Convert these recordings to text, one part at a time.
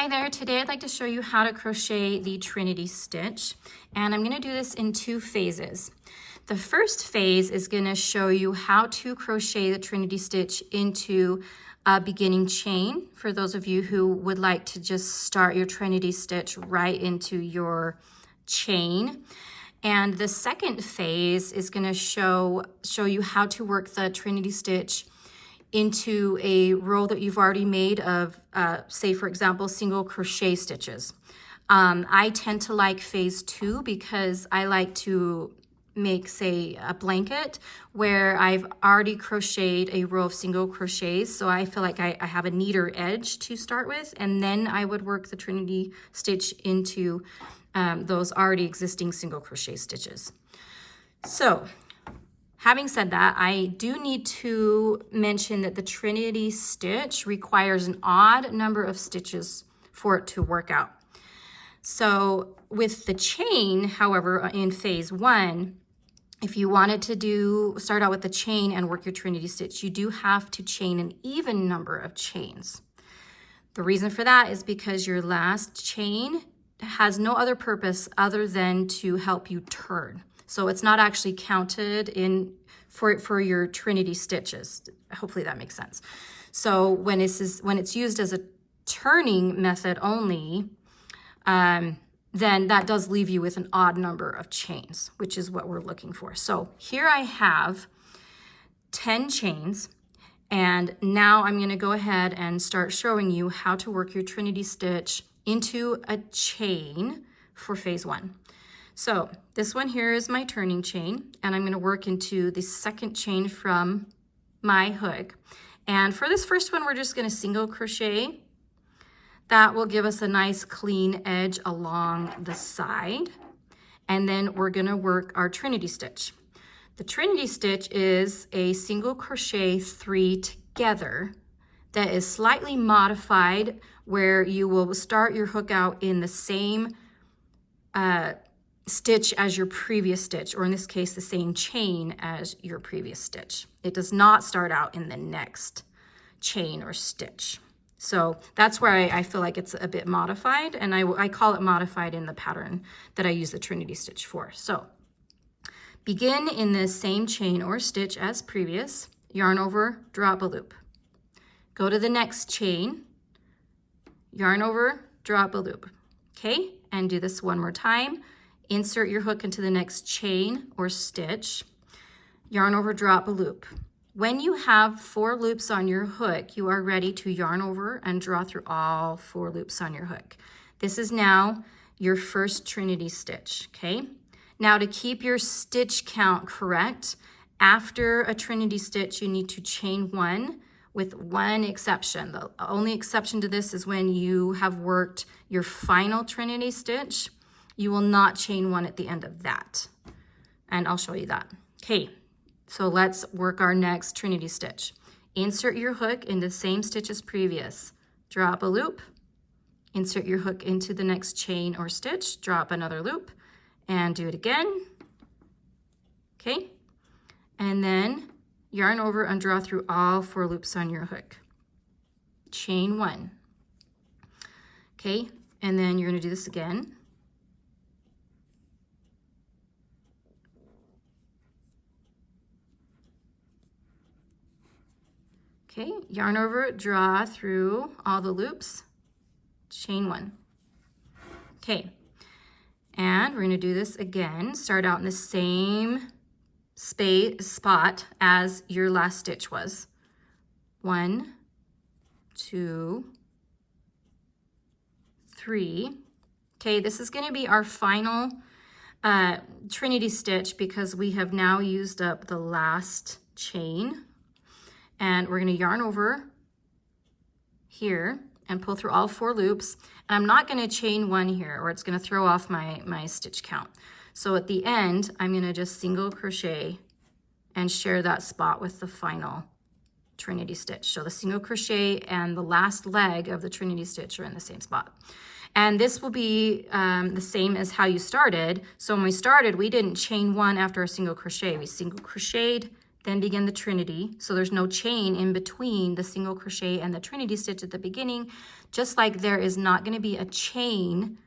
Hi there, today I'd like to show you how to crochet the Trinity stitch, and I'm going to do this in two phases. The first phase is going to show you how to crochet the Trinity stitch into a beginning chain for those of you who would like to just start your Trinity stitch right into your chain. And the second phase is going to show you how to work the Trinity stitch into a row that you've already made of, say for example, single crochet stitches. I tend to like phase 2 because I like to make, say, a blanket where I've already crocheted a row of single crochets, so I feel like I have a neater edge to start with, and then I would work the Trinity stitch into those already existing single crochet stitches. So having said that, I do need to mention that the Trinity stitch requires an odd number of stitches for it to work out. So with the chain, however, in phase 1, if you wanted to start out with the chain and work your Trinity stitch, you do have to chain an even number of chains. The reason for that is because your last chain has no other purpose other than to help you turn. So it's not actually counted in for your Trinity stitches. Hopefully that makes sense. So when it's used as a turning method only, then that does leave you with an odd number of chains, which is what we're looking for. So here I have 10 chains, and now I'm going to go ahead and start showing you how to work your Trinity stitch into a chain for phase 1. So this one here is my turning chain, and I'm going to work into the second chain from my hook. And for this first one, we're just going to single crochet. That will give us a nice clean edge along the side. And then we're going to work our Trinity stitch. The Trinity stitch is a single crochet 3 together that is slightly modified, where you will start your hook out in the same stitch as your previous stitch, or in this case, the same chain as your previous stitch. It does not start out in the next chain or stitch. So that's where I feel like it's a bit modified, and I call it modified in the pattern that I use the Trinity stitch for. So begin in the same chain or stitch as previous, yarn over, drop a loop. Go to the next chain, yarn over, drop a loop. Okay, and do this one more time. Insert your hook into the next chain or stitch, yarn over, drop a loop. When you have 4 loops on your hook, you are ready to yarn over and draw through all 4 loops on your hook. This is now your first Trinity stitch, okay? Now to keep your stitch count correct, after a Trinity stitch, you need to chain 1 with one exception. The only exception to this is when you have worked your final Trinity stitch. You will not chain 1 at the end of that. And I'll show you that. Okay, so let's work our next Trinity stitch. Insert your hook in the same stitch as previous. Drop a loop. Insert your hook into the next chain or stitch. Drop another loop and do it again. Okay, and then yarn over and draw through all 4 loops on your hook. Chain 1. Okay, and then you're going to do this again. Okay, yarn over, draw through all the loops, chain 1. Okay, and we're going to do this again. Start out in the same spot as your last stitch was. 1, 2, 3. Okay, this is going to be our final Trinity stitch because we have now used up the last chain. And we're going to yarn over here and pull through all 4 loops. And I'm not going to chain 1 here, or it's going to throw off my stitch count. So at the end, I'm going to just single crochet and share that spot with the final Trinity stitch. So the single crochet and the last leg of the Trinity stitch are in the same spot. And this will be the same as how you started. So when we started, we didn't chain 1 after a single crochet. We single crocheted, then begin the Trinity. So there's no chain in between the single crochet and the Trinity stitch at the beginning, just like there is not going to be a chain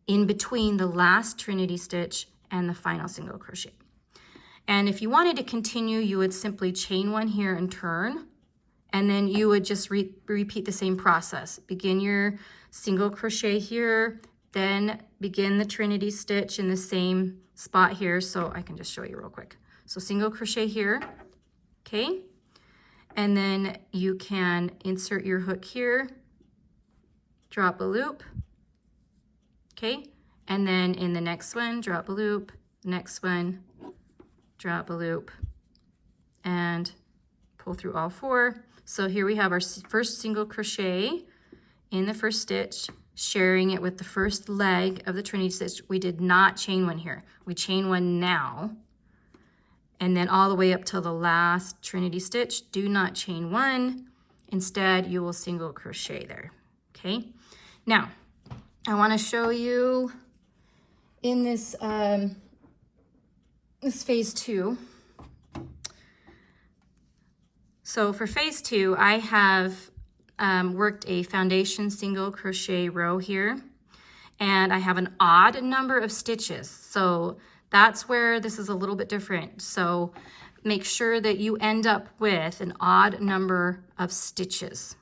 in between the last Trinity stitch and the final single crochet. And if you wanted to continue, you would simply chain one here and turn, and then you would just repeat the same process. Begin your single crochet here, then begin the Trinity stitch in the same spot here. So I can just show you real quick. So single crochet here, okay? And then you can insert your hook here, drop a loop, okay? And then in the next one, drop a loop, next one, drop a loop, and pull through all four. So here we have our first single crochet in the first stitch, sharing it with the first leg of the Trinity stitch. We did not chain one here. We chain one now, and then all the way up till the last Trinity stitch. Do not chain one. Instead, you will single crochet there, okay? Now, I want to show you in this, this phase 2. So for phase 2, I have worked a foundation single crochet row here, and I have an odd number of stitches. So that's where this is a little bit different. So make sure that you end up with an odd number of stitches,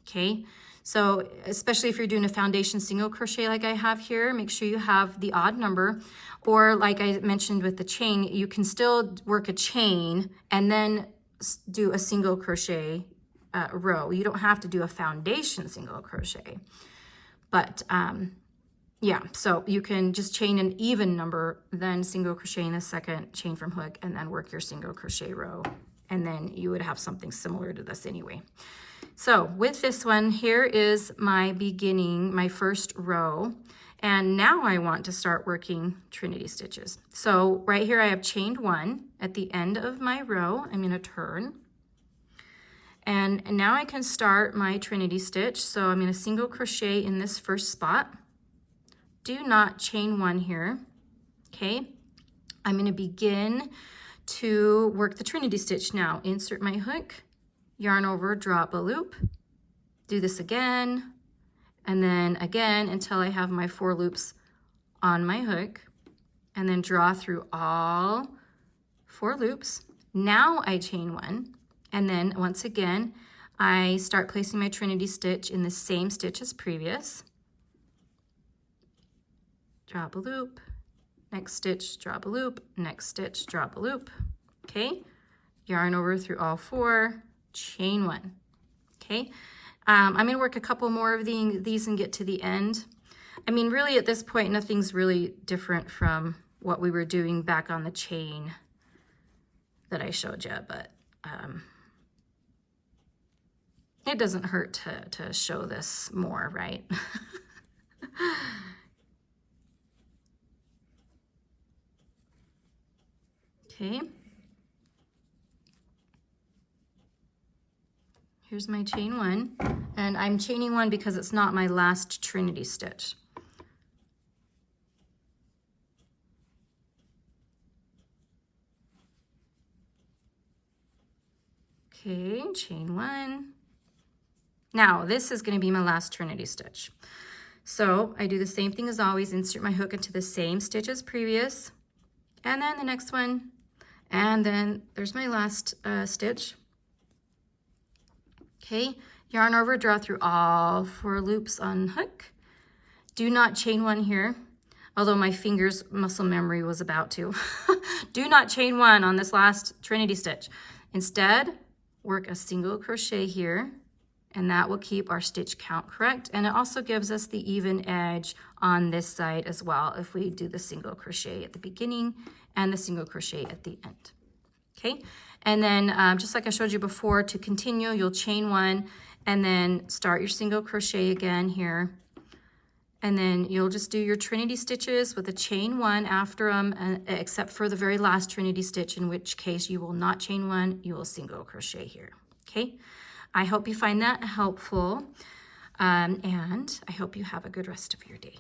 okay? So especially if you're doing a foundation single crochet like I have here, make sure you have the odd number. Or like I mentioned with the chain, you can still work a chain and then do a single crochet row. You don't have to do a foundation single crochet. But yeah, so you can just chain an even number, then single crochet in the second, chain from hook, and then work your single crochet row. And then you would have something similar to this anyway. So with this one, here is my beginning, my first row. And now I want to start working Trinity stitches. So right here I have chained one at the end of my row. I'm going to turn. And now I can start my Trinity stitch. So I'm going to single crochet in this first spot. Do not chain one here, okay? I'm going to begin to work the Trinity stitch now. Insert my hook, yarn over, drop a loop, do this again, and then again until I have my 4 loops on my hook, and then draw through all 4 loops. Now I chain one, and then once again, I start placing my Trinity stitch in the same stitch as previous. Drop a loop, next stitch, drop a loop, next stitch, drop a loop, okay? Yarn over through all 4, chain one, okay? I'm gonna work a couple more of these and get to the end. I mean, really at this point, nothing's really different from what we were doing back on the chain that I showed you, but it doesn't hurt to show this more, right? Okay. Here's my chain one, and I'm chaining one because it's not my last Trinity stitch. Okay, chain one. Now this is going to be my last Trinity stitch. So I do the same thing as always, insert my hook into the same stitch as previous, and then the next one, and then there's my last stitch. Okay, yarn over, draw through all 4 loops on hook. Do not chain one here, although my fingers muscle memory was about to. Do not chain one on this last Trinity stitch. Instead, work a single crochet here, and that will keep our stitch count correct. And it also gives us the even edge on this side as well if we do the single crochet at the beginning and the single crochet at the end. Okay, and then just like I showed you before, to continue, you'll chain one and then start your single crochet again here. And then you'll just do your Trinity stitches with a chain one after them, except for the very last Trinity stitch, in which case you will not chain one, you will single crochet here. Okay, I hope you find that helpful, and I hope you have a good rest of your day.